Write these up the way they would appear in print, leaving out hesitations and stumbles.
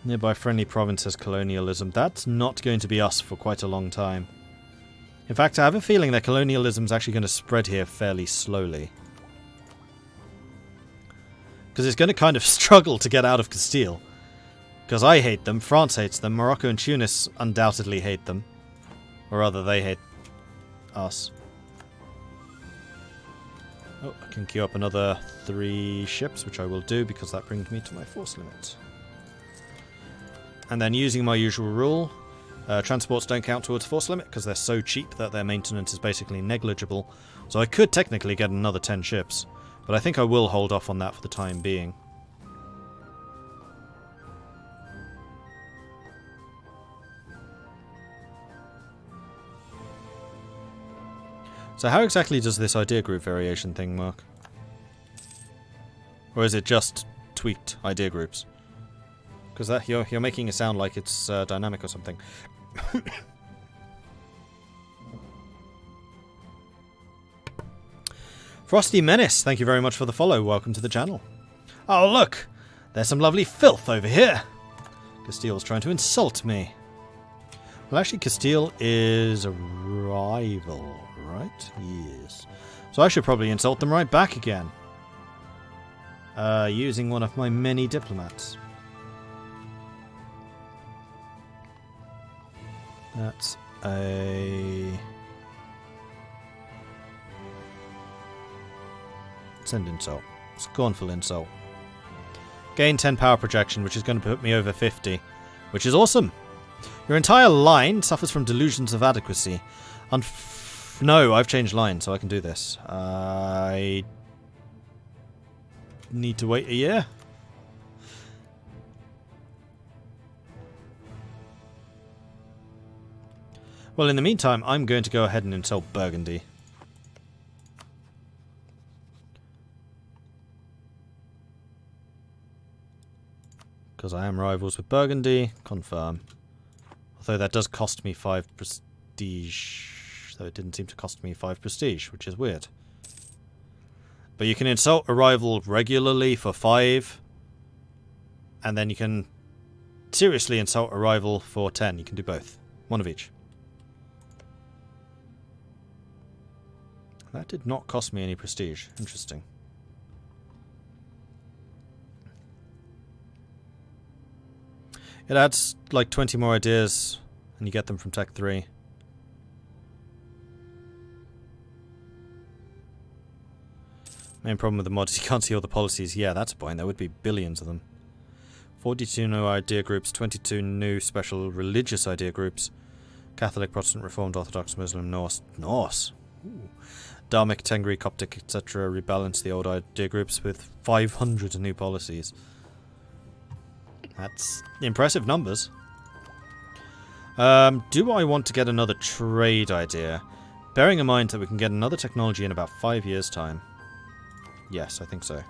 Nearby friendly province has colonialism. That's not going to be us for quite a long time. In fact, I have a feeling that colonialism is actually going to spread here fairly slowly. Because it's going to kind of struggle to get out of Castile. Because I hate them, France hates them, Morocco and Tunis undoubtedly hate them. Or rather, they hate us. Oh, I can queue up another 3 ships, which I will do because that brings me to my force limit. And then using my usual rule, transports don't count towards force limit because they're so cheap that their maintenance is basically negligible. So I could technically get another 10 ships, but I think I will hold off on that for the time being. So how exactly does this idea group variation thing work? Or is it just tweaked idea groups? Because that you're making it sound like it's dynamic or something. Frosty Menace, thank you very much for the follow. Welcome to the channel. Oh look! There's some lovely filth over here! Castile's trying to insult me. Well, actually, Castile is a rival, right? Yes. So I should probably insult them right back again. Using one of my many diplomats. That's a... Send insult. Scornful insult. Gain 10 power projection, which is going to put me over 50. Which is awesome! Your entire line suffers from delusions of adequacy. No, I've changed line, so I can do this. I... need to wait a year? Well, in the meantime, I'm going to go ahead and insult Burgundy. Because I am rivals with Burgundy. Confirm. Although that does cost me 5 prestige. Though it didn't seem to cost me 5 prestige, which is weird. But you can insult a rival regularly for 5. And then you can seriously insult a rival for 10. You can do both. One of each. That did not cost me any prestige. Interesting. It adds like 20 more ideas, and you get them from Tech 3. Main problem with the mod is you can't see all the policies. Yeah, that's a point. There would be billions of them. 42 new idea groups, 22 new special religious idea groups. Catholic, Protestant, Reformed, Orthodox, Muslim, Norse. Norse? Ooh. Dharmic, Tengri, Coptic, etc. rebalance the old idea groups with 500 new policies. That's impressive numbers. Do I want to get another trade idea? Bearing in mind that we can get another technology in about 5 years' time. Yes, I think so.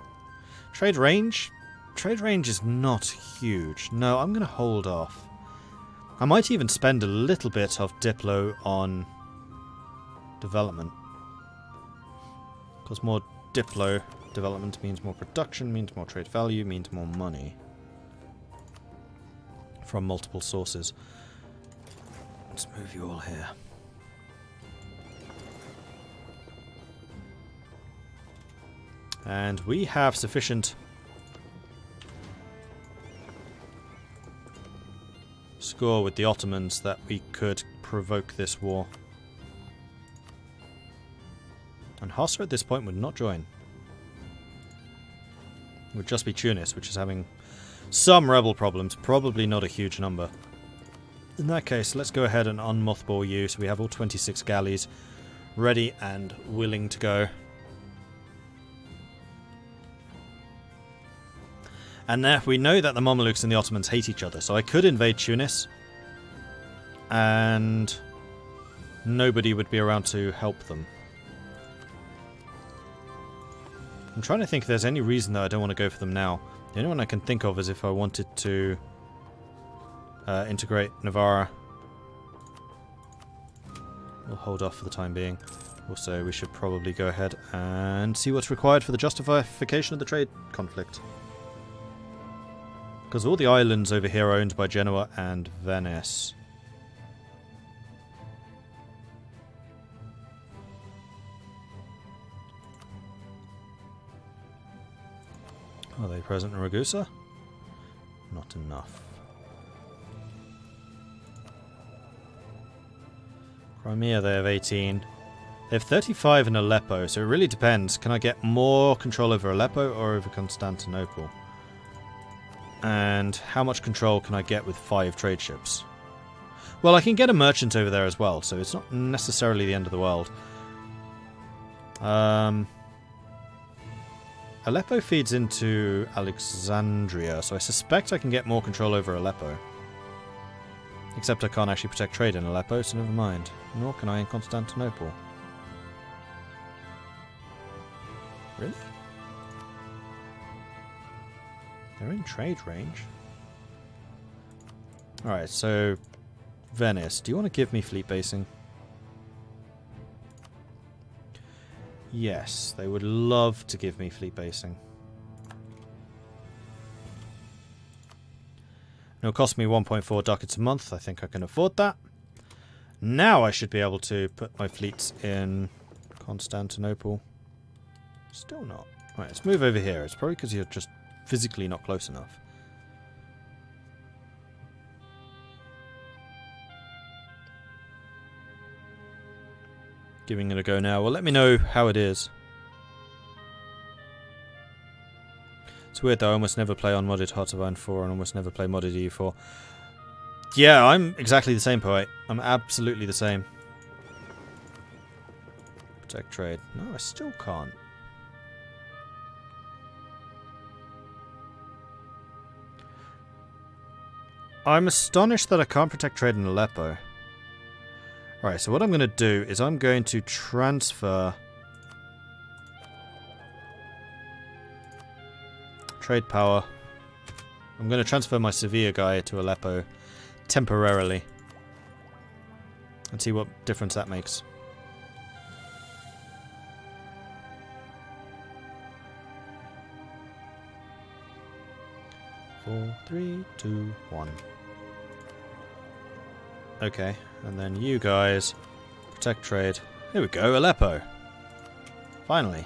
Trade range? Trade range is not huge. No, I'm going to hold off. I might even spend a little bit of Diplo on development. Because more Diplo development means more production, means more trade value, means more money. From multiple sources. Let's move you all here. And we have sufficient score with the Ottomans that we could provoke this war. And Hassa at this point would not join. It would just be Tunis, which is having some rebel problems, probably not a huge number. In that case, let's go ahead and unmothball you, so we have all 26 galleys ready and willing to go. And now we know that the Mamelukes and the Ottomans hate each other, so I could invade Tunis, and nobody would be around to help them. I'm trying to think if there's any reason that I don't want to go for them now. The only one I can think of is if I wanted to integrate Navarra. We'll hold off for the time being. Also, we should probably go ahead and see what's required for the justification of the trade conflict. Because all the islands over here are owned by Genoa and Venice. Are they present in Ragusa? Not enough. Crimea, they have 18. They have 35 in Aleppo, so it really depends. Can I get more control over Aleppo or over Constantinople? And how much control can I get with 5 trade ships? Well, I can get a merchant over there as well, so it's not necessarily the end of the world. Aleppo feeds into Alexandria, so I suspect I can get more control over Aleppo. Except I can't actually protect trade in Aleppo, so never mind. Nor can I in Constantinople. Really? They're in trade range. Alright, so Venice, do you want to give me fleet basing? Yes, they would love to give me fleet basing. It'll cost me 1.4 ducats a month. I think I can afford that. Now I should be able to put my fleets in Constantinople. Still not. Right, let's move over here. It's probably because you're just physically not close enough. Giving it a go now. Well, let me know how it is. It's weird though, I almost never play on modded Hearts of Iron 4 and almost never play modded EU4. Yeah, I'm exactly the same, Poet. I'm absolutely the same. Protect trade. No, I still can't. I'm astonished that I can't protect trade in Aleppo. Alright, so what I'm going to do is I'm going to transfer trade power. I'm going to transfer my Sevilla guy to Aleppo temporarily and see what difference that makes. 4, 3, 2, 1. Okay, and then you guys protect trade. Here we go, Aleppo. Finally.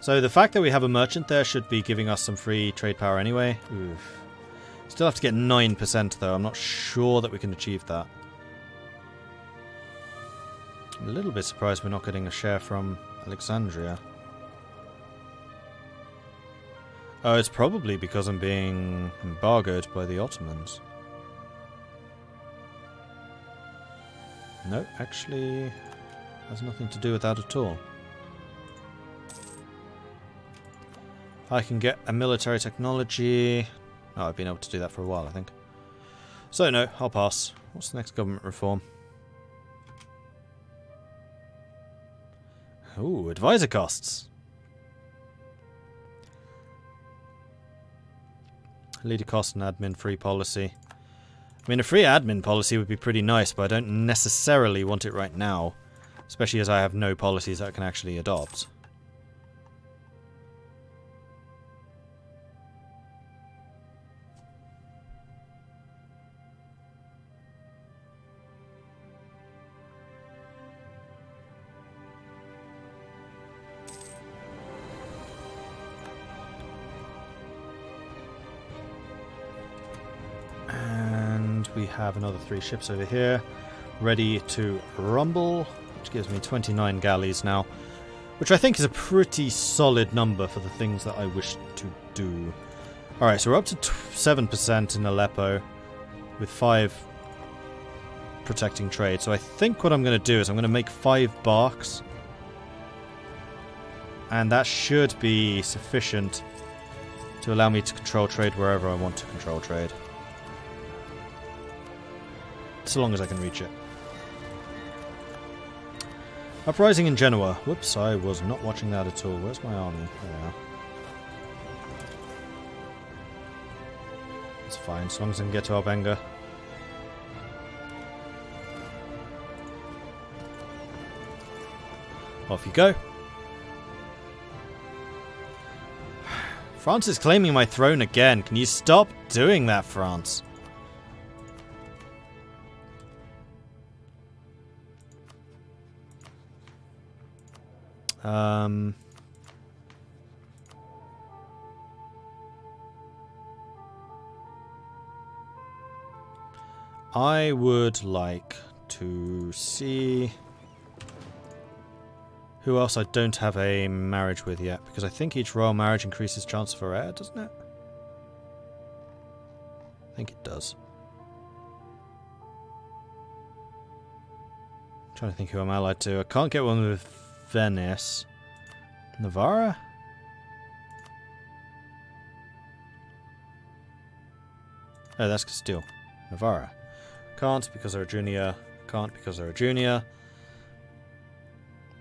So the fact that we have a merchant there should be giving us some free trade power anyway. Oof. Still have to get 9% though. I'm not sure that we can achieve that. I'm a little bit surprised we're not getting a share from Alexandria. Oh, it's probably because I'm being embargoed by the Ottomans. No, actually has nothing to do with that at all. I can get a military technology. Oh, I've been able to do that for a while, I think. So no, I'll pass. What's the next government reform? Ooh, advisor costs. Leader cost and admin free policy. I mean, a free admin policy would be pretty nice, but I don't necessarily want it right now. Especially as I have no policies that I can actually adopt. We have another 3 ships over here, ready to rumble, which gives me 29 galleys now, which I think is a pretty solid number for the things that I wish to do. Alright, so we're up to 7% in Aleppo, with 5 protecting trade. So I think what I'm going to do is I'm going to make 5 barks, and that should be sufficient to allow me to control trade wherever I want to control trade. So long as I can reach it. Uprising in Genoa. Whoops, I was not watching that at all. Where's my army? There we are. It's fine, as long as I can get to Albenga. Off you go. France is claiming my throne again. Can you stop doing that, France? I would like to see who else I don't have a marriage with yet, because I think each royal marriage increases chance for heir, doesn't it? I think it does. I'm trying to think who I'm allied to. I can't get one with Venice. Navarra? Oh, that's Castile. Navarra. Can't because they're a junior. Can't because they're a junior.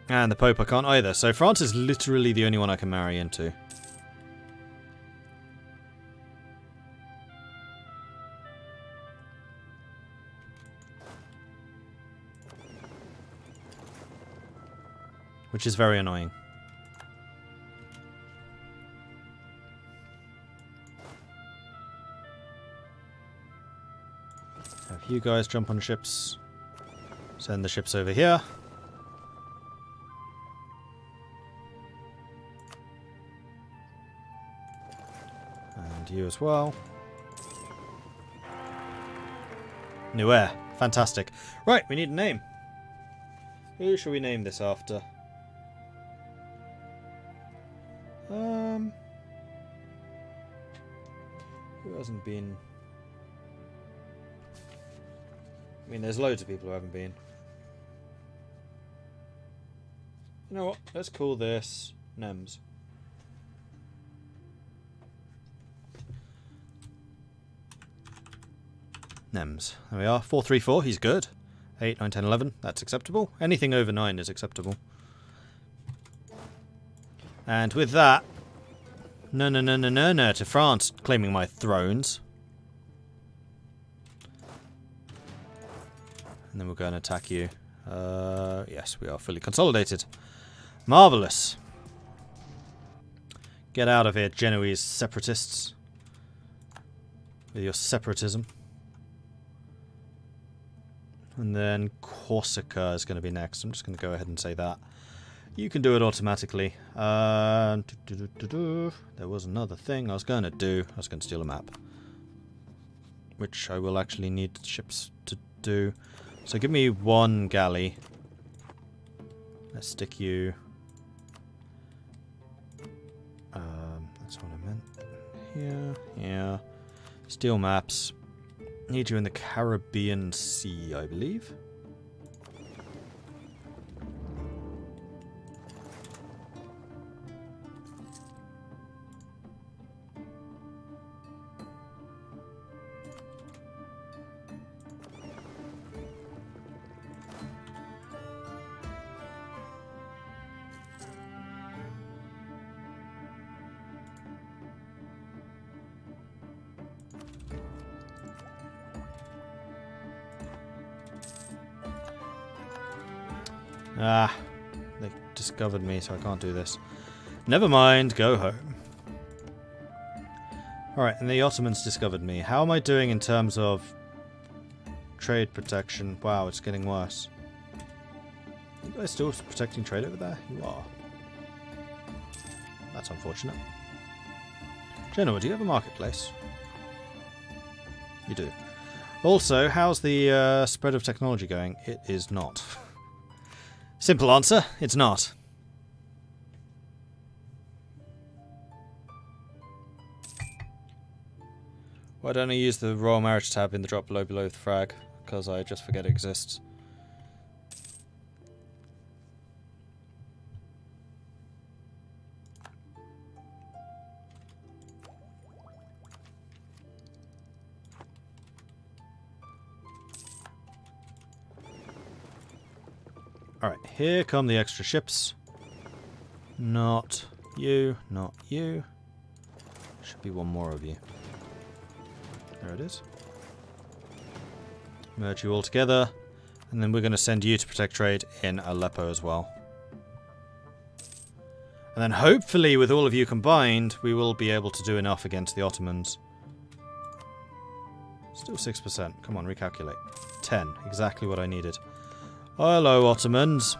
And the Pope I can't either. So France is literally the only one I can marry into. Which is very annoying. Have you guys jump on ships. Send the ships over here. And you as well. New heir. Fantastic. Right, we need a name. Who shall we name this after? Who hasn't been? I mean, there's loads of people who haven't been. You know what? Let's call this Nems. Nems. There we are. 434. He's good. 8, 9, 10, 11. That's acceptable. Anything over 9 is acceptable. And with that, no to France claiming my thrones. And then we'll go and attack you. Yes, we are fully consolidated. Marvellous. Get out of here, Genoese separatists. With your separatism. And then Corsica is going to be next. I'm just going to go ahead and say that. You can do it automatically. There was another thing I was going to do. I was going to steal a map. Which I will actually need ships to do. So give me one galley. Let's stick you... that's what I meant. Here, yeah. Steal maps. Need you in the Caribbean Sea, I believe. Ah, they discovered me, so I can't do this. Never mind, go home. Alright, and the Ottomans discovered me. How am I doing in terms of trade protection? Wow, it's getting worse. Are you guys still protecting trade over there? You are. That's unfortunate. Genoa, do you have a marketplace? You do. Also, how's the spread of technology going? It is not. Simple answer, it's not. Why don't I use the Royal Marriage tab in the drop below the frag? Because I just forget it exists. Alright, here come the extra ships. Not you, not you. Should be one more of you. There it is. Merge you all together. And then we're going to send you to protect trade in Aleppo as well. And then hopefully with all of you combined, we will be able to do enough against the Ottomans. Still 6%. Come on, recalculate. 10. Exactly what I needed. Hello, Ottomans.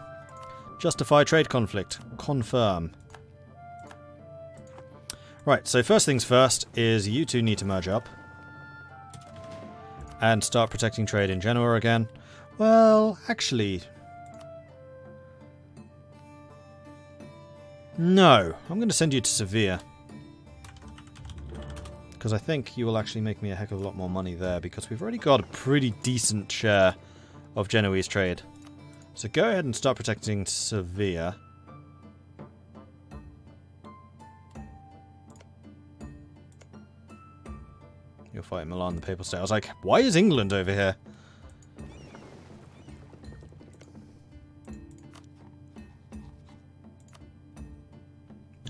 Justify trade conflict. Confirm. Right, so first things first is you two need to merge up. And start protecting trade in Genoa again. Well, actually... no. I'm going to send you to Sevilla. Because I think you will actually make me a heck of a lot more money there, because we've already got a pretty decent share of Genoese trade. So go ahead and start protecting Sevilla. You'll fight Milan, the Papal State. I was like, why is England over here?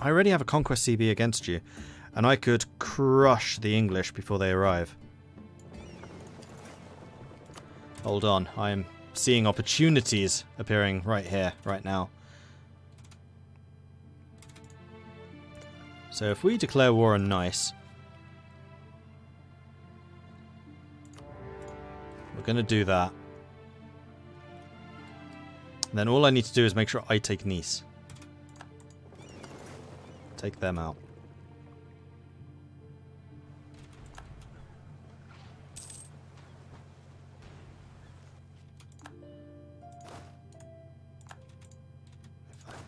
I already have a conquest CB against you, and I could crush the English before they arrive. Hold on, I am seeing opportunities appearing right here, right now. So if we declare war on Nice, we're going to do that. And then all I need to do is make sure I take Nice. Take them out.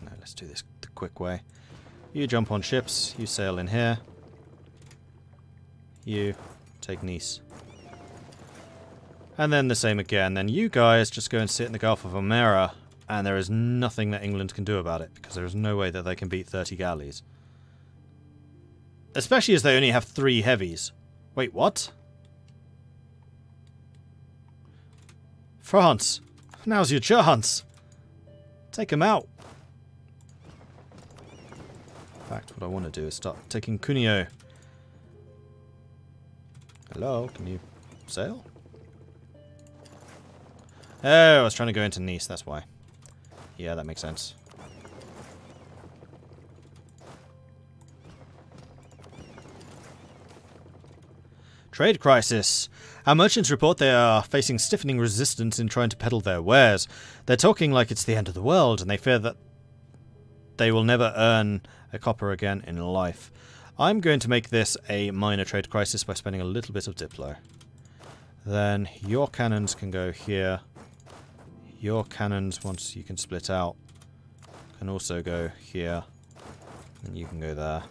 No, let's do this the quick way. You jump on ships, you sail in here. You take Nice. And then the same again. Then you guys just go and sit in the Gulf of Omera, and there is nothing that England can do about it, because there is no way that they can beat 30 galleys. Especially as they only have 3 heavies. Wait, what? France! Now's your chance! Take them out! In fact, what I want to do is start taking Cuneo. Hello, can you sail? Oh, I was trying to go into Nice, that's why. Yeah, that makes sense. Trade crisis. Our merchants report they are facing stiffening resistance in trying to peddle their wares. They're talking like it's the end of the world, and they fear that they will never earn a copper again in life. I'm going to make this a minor trade crisis by spending a little bit of Diplo. Then your cannons can go here. Your cannons, once you can split out, can also go here. And you can go there.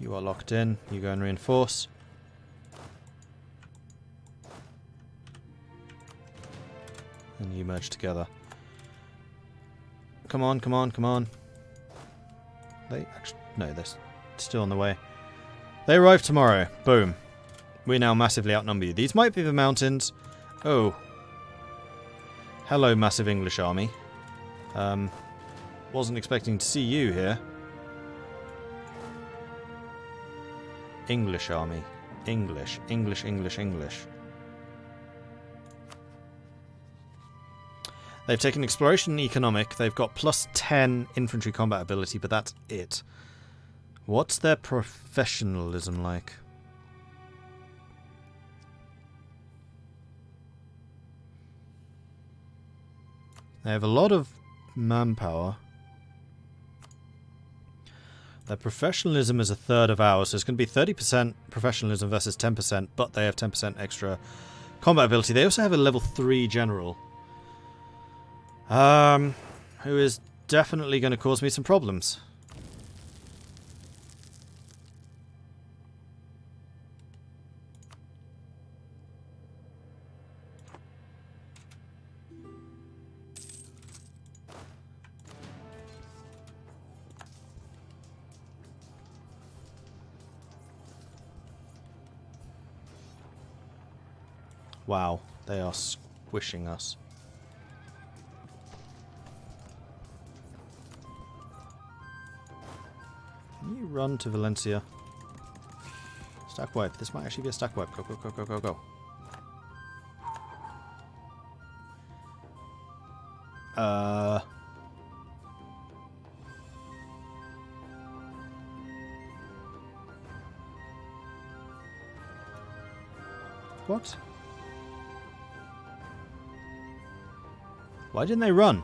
You are locked in. You go and reinforce. And you merge together. Come on, come on, come on. They actually... no, they're still on the way. They arrive tomorrow. Boom. We now massively outnumber you. These might be the mountains. Oh. Hello, massive English army. Wasn't expecting to see you here. English army. English. English, English, English. They've taken exploration and economic. They've got plus 10 infantry combat ability, but that's it. What's their professionalism like? They have a lot of manpower. Their professionalism is a third of ours, so it's going to be 30% professionalism versus 10%, but they have 10% extra combat ability. They also have a level 3 general. Who is definitely going to cause me some problems. Wow, they are squishing us. Can you run to Valencia? Stack wipe. This might actually be a stack wipe. Go, go, go, go, go, go. What? Why didn't they run?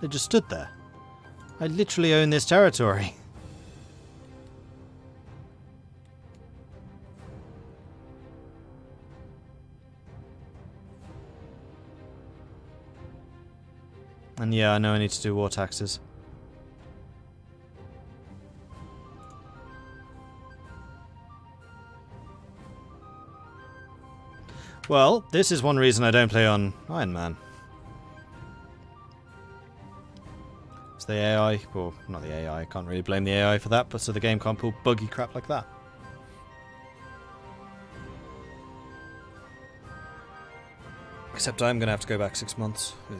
They just stood there. I literally own this territory. And yeah, I know I need to do war taxes. Well, this is one reason I don't play on Iron Man. It's the AI, well, not the AI, I can't really blame the AI for that, but so the game can't pull buggy crap like that. Except I'm going to have to go back 6 months. Ugh.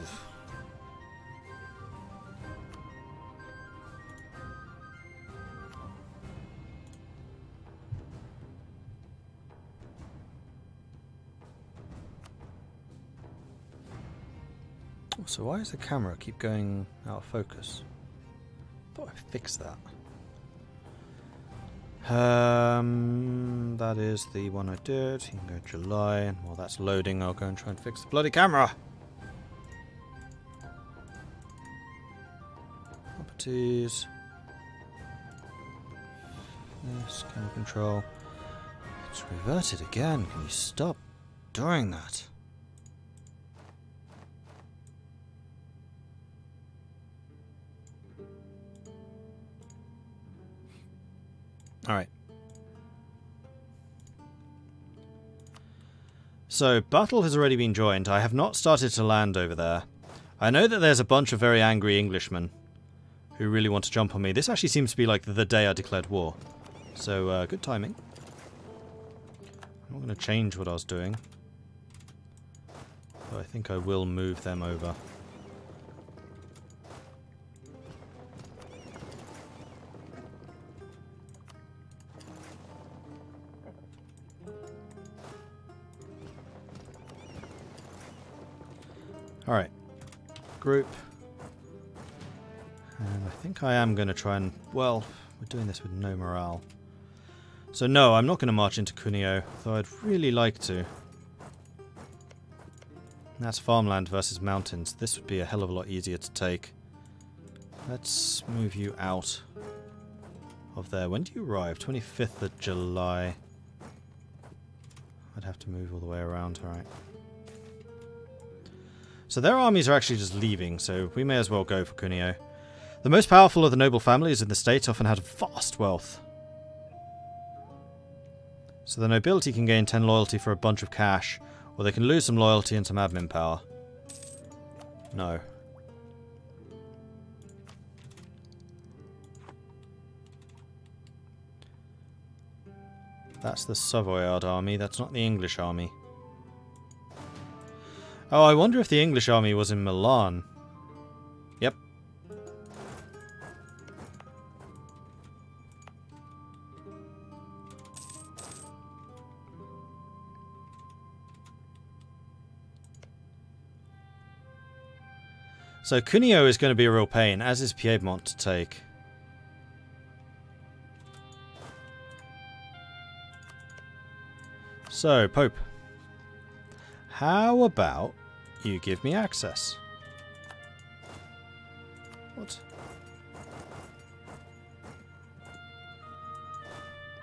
So why does the camera keep going out of focus? I thought I fixed that. That is the one I did. You can go July, and while that's loading, I'll go and try and fix the bloody camera. Properties. Yes, camera control. It's reverted again. Can you stop doing that? Alright. So, battle has already been joined. I have not started to land over there. I know that there's a bunch of very angry Englishmen who really want to jump on me. This actually seems to be like the day I declared war. So, good timing. I'm not going to change what I was doing. But I think I will move them over. Alright, group, and I think I am going to try and, well, we're doing this with no morale. So no, I'm not going to march into Cuneo, though I'd really like to. That's farmland versus mountains. This would be a hell of a lot easier to take. Let's move you out of there. When do you arrive? 25th of July. I'd have to move all the way around, alright. So their armies are actually just leaving, so we may as well go for Cuneo. The most powerful of the noble families in the state often had vast wealth. So the nobility can gain 10 loyalty for a bunch of cash, or they can lose some loyalty and some admin power. No. That's the Savoyard army, that's not the English army. Oh, I wonder if the English army was in Milan. Yep. So Cuneo is going to be a real pain, as is Piedmont to take. So, Pope. How about you give me access? What?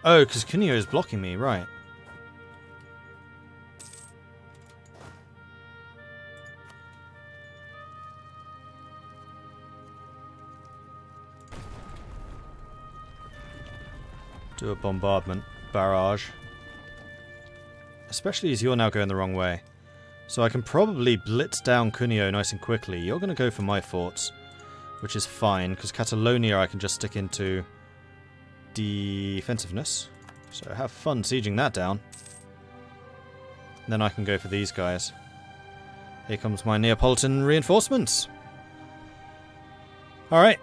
Oh, because Cuneo is blocking me, right. Do a bombardment barrage. Especially as you're now going the wrong way. So I can probably blitz down Cuneo nice and quickly. You're going to go for my forts, which is fine, because Catalonia I can just stick into defensiveness. So have fun sieging that down. And then I can go for these guys. Here comes my Neapolitan reinforcements. Alright.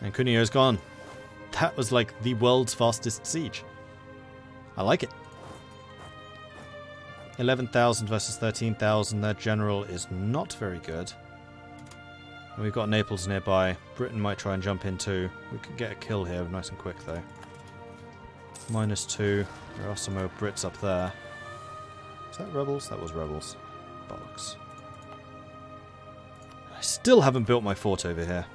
And Cuneo's gone. That was like the world's fastest siege. I like it. 11,000 versus 13,000. Their general is not very good. And we've got Naples nearby. Britain might try and jump in too. We could get a kill here, nice and quick though. -2. There are some more Brits up there. Is that rebels? That was rebels. Bollocks. I still haven't built my fort over here.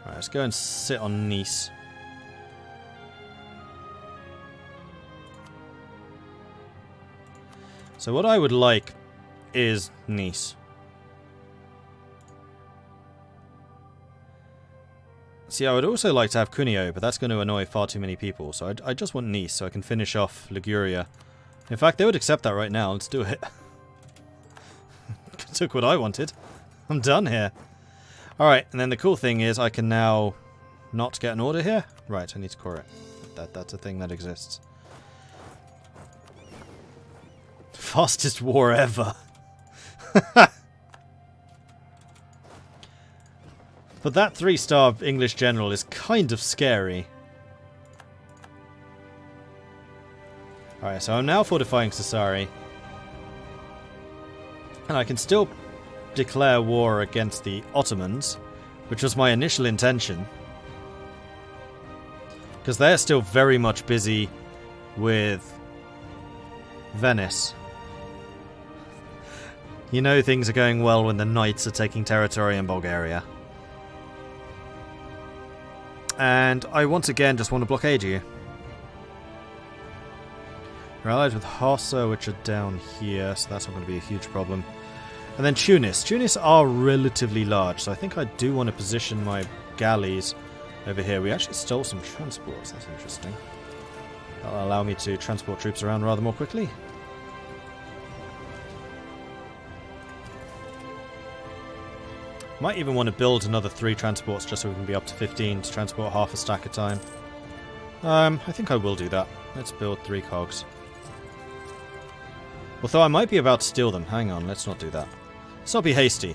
Alright, let's go and sit on Nice. So what I would like is Nice. See, I would also like to have Cuneo, but that's going to annoy far too many people. So I just want Nice so I can finish off Liguria. In fact, they would accept that right now. Let's do it. Took what I wanted. I'm done here. Alright, and then the cool thing is I can now not get an order here. Right, I need to core it. That's a thing that exists. Fastest war ever. But that 3-star English general is kind of scary. Alright, so I'm now fortifying Sassari. And I can still declare war against the Ottomans, which was my initial intention. Because they're still very much busy with Venice. You know things are going well when the Knights are taking territory in Bulgaria. And I once again just want to blockade you. We're allied with Hassa, which are down here, so that's not going to be a huge problem. And then Tunis. Tunis are relatively large, so I think I do want to position my galleys over here. We actually stole some transports, that's interesting. That'll allow me to transport troops around rather more quickly. Might even want to build another 3 transports just so we can be up to 15 to transport half a stack at a time. I think I will do that. Let's build 3 cogs. Although I might be about to steal them. Hang on, let's not do that. Let's not be hasty.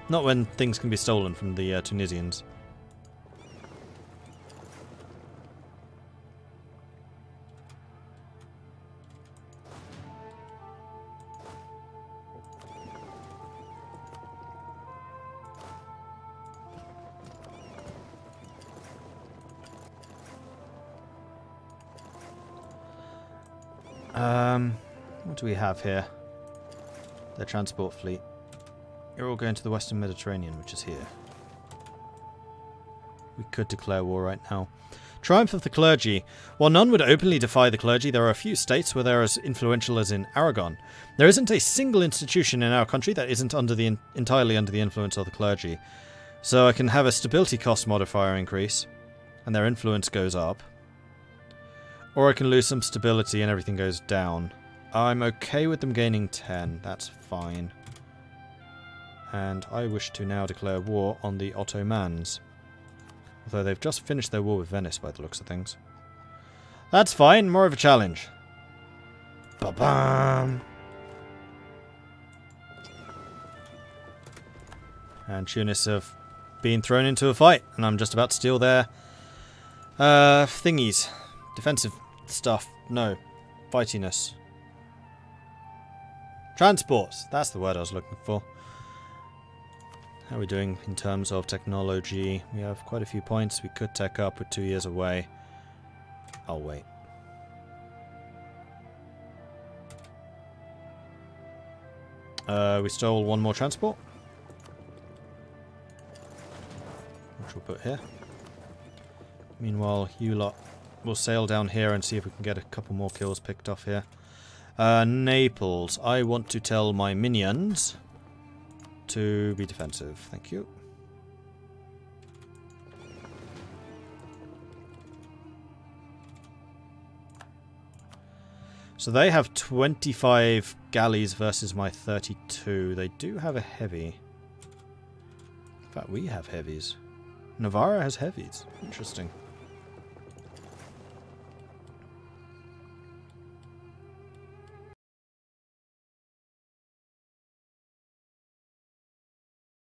Not when things can be stolen from the Tunisians. What do we have here? Their transport fleet. You're all going to the Western Mediterranean, which is here. We could declare war right now. Triumph of the clergy. While none would openly defy the clergy, there are a few states where they're as influential as in Aragon. There isn't a single institution in our country that isn't entirely under the influence of the clergy. So I can have a stability cost modifier increase, and their influence goes up. Or I can lose some stability and everything goes down. I'm okay with them gaining 10. That's fine. And I wish to now declare war on the Ottomans. Although they've just finished their war with Venice by the looks of things. That's fine. More of a challenge. Ba-bam! And Tunis have been thrown into a fight. And I'm just about to steal their thingies. Defensive stuff. No. Fightiness. Transports. That's the word I was looking for. How are we doing in terms of technology? We have quite a few points. We could tech up. We're 2 years away. I'll wait. We stole 1 more transport. Which we'll put here. Meanwhile, you lot will sail down here and see if we can get a couple more kills picked off here. Naples. I want to tell my minions to be defensive. Thank you. So they have 25 galleys versus my 32. They do have a heavy. In fact, we have heavies. Navarra has heavies. Interesting.